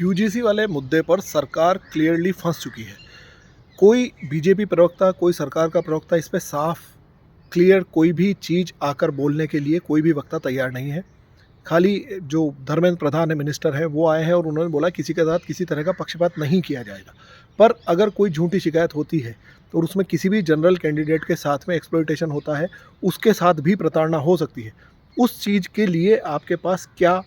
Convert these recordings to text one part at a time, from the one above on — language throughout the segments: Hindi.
यूजीसी वाले मुद्दे पर सरकार क्लियरली फंस चुकी है। कोई बीजेपी प्रवक्ता, कोई सरकार का प्रवक्ता इस पे साफ क्लियर कोई भी चीज़ आकर बोलने के लिए कोई भी वक्ता तैयार नहीं है। खाली जो धर्मेंद्र प्रधान है, मिनिस्टर है, वो आए हैं और उन्होंने बोला किसी के साथ किसी तरह का पक्षपात नहीं किया जाएगा। पर अगर कोई झूठी शिकायत होती है और उसमें किसी भी जनरल कैंडिडेट के साथ में एक्सप्लॉइटेशन होता है, उसके साथ भी प्रताड़ना हो सकती है। उस चीज़ के लिए आपके पास क्या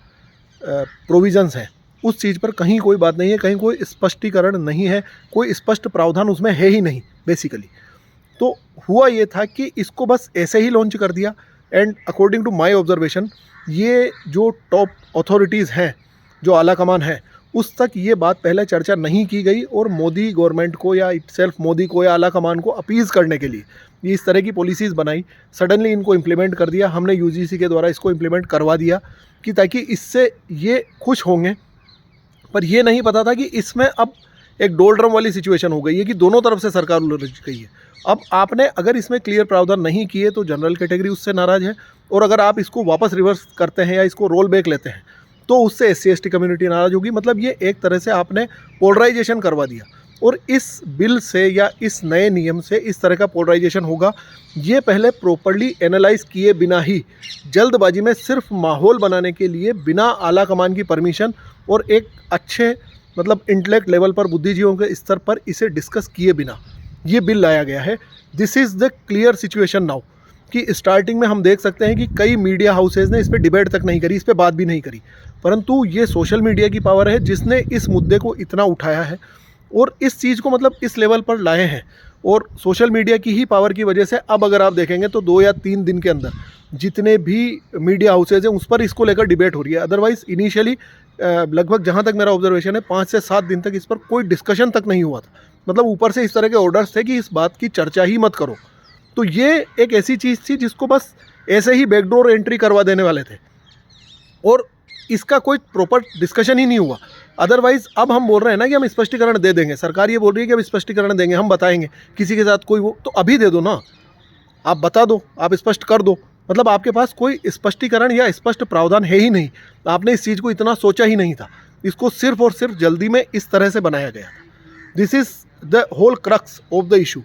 प्रोविजंस हैं, उस चीज़ पर कहीं कोई बात नहीं है, कहीं कोई स्पष्टीकरण नहीं है, कोई स्पष्ट प्रावधान उसमें है ही नहीं बेसिकली। तो हुआ ये था कि इसको बस ऐसे ही लॉन्च कर दिया। And according to my observation, ये जो टॉप अथॉरिटीज़ हैं, जो आला कमान है, उस तक ये बात पहले चर्चा नहीं की गई और मोदी गवर्नमेंट को या इटसेल्फ मोदी को या आला कमान को अपीज़ करने के लिए ये इस तरह की पॉलिसीज़ बनाई। सडनली इनको इम्प्लीमेंट कर दिया, हमने यूजीसी के द्वारा इसको इम्प्लीमेंट करवा दिया कि ताकि इससे ये खुश होंगे। पर ये नहीं पता था कि इसमें अब एक डोलड्रम वाली सिचुएशन हो गई है कि दोनों तरफ से सरकार उलझ गई है। अब आपने अगर इसमें क्लियर प्रावधान नहीं किए तो जनरल कैटेगरी उससे नाराज़ है, और अगर आप इसको वापस रिवर्स करते हैं या इसको रोल बैक लेते हैं तो उससे SC/ST कम्युनिटी नाराज़ होगी। मतलब ये एक तरह से आपने पोलराइजेशन करवा दिया, और इस बिल से या इस नए नियम से इस तरह का पोलराइजेशन होगा, ये पहले प्रॉपर्ली एनालाइज किए बिना ही जल्दबाजी में सिर्फ माहौल बनाने के लिए बिना आला कमान की परमिशन और एक अच्छे मतलब इंटेलेक्ट लेवल पर बुद्धिजीवियों के स्तर पर इसे डिस्कस किए बिना ये बिल लाया गया है। This is the clear situation now कि स्टार्टिंग में हम देख सकते हैं कि कई मीडिया हाउसेज ने इस पर डिबेट तक नहीं करी, इस पर बात भी नहीं करी, परंतु ये सोशल मीडिया की पावर है जिसने इस मुद्दे को इतना उठाया है और इस चीज़ को मतलब इस लेवल पर लाए हैं। और सोशल मीडिया की ही पावर की वजह से अब अगर आप देखेंगे तो 2 या 3 दिन के अंदर जितने भी मीडिया हाउसेज हैं उस पर इसको लेकर डिबेट हो रही है। अदरवाइज़ इनिशियली लगभग जहाँ तक मेरा ऑब्जर्वेशन है 5 से 7 दिन तक इस पर कोई डिस्कशन तक नहीं हुआ था। मतलब ऊपर से इस तरह के ऑर्डर्स थे कि इस बात की चर्चा ही मत करो। तो ये एक ऐसी चीज़ थी जिसको बस ऐसे ही बैकडोर एंट्री करवा देने वाले थे और इसका कोई प्रॉपर डिस्कशन ही नहीं हुआ। अदरवाइज़ अब हम बोल रहे हैं ना कि हम स्पष्टीकरण दे देंगे, सरकार ये बोल रही है कि अब स्पष्टीकरण देंगे, हम बताएंगे किसी के साथ कोई वो, तो अभी दे दो ना, आप बता दो, आप स्पष्ट कर दो। मतलब आपके पास कोई स्पष्टीकरण या स्पष्ट प्रावधान है ही नहीं, आपने इस चीज़ को इतना सोचा ही नहीं था, इसको सिर्फ और सिर्फ जल्दी में इस तरह से बनाया गया था। This is the whole crux of the issue.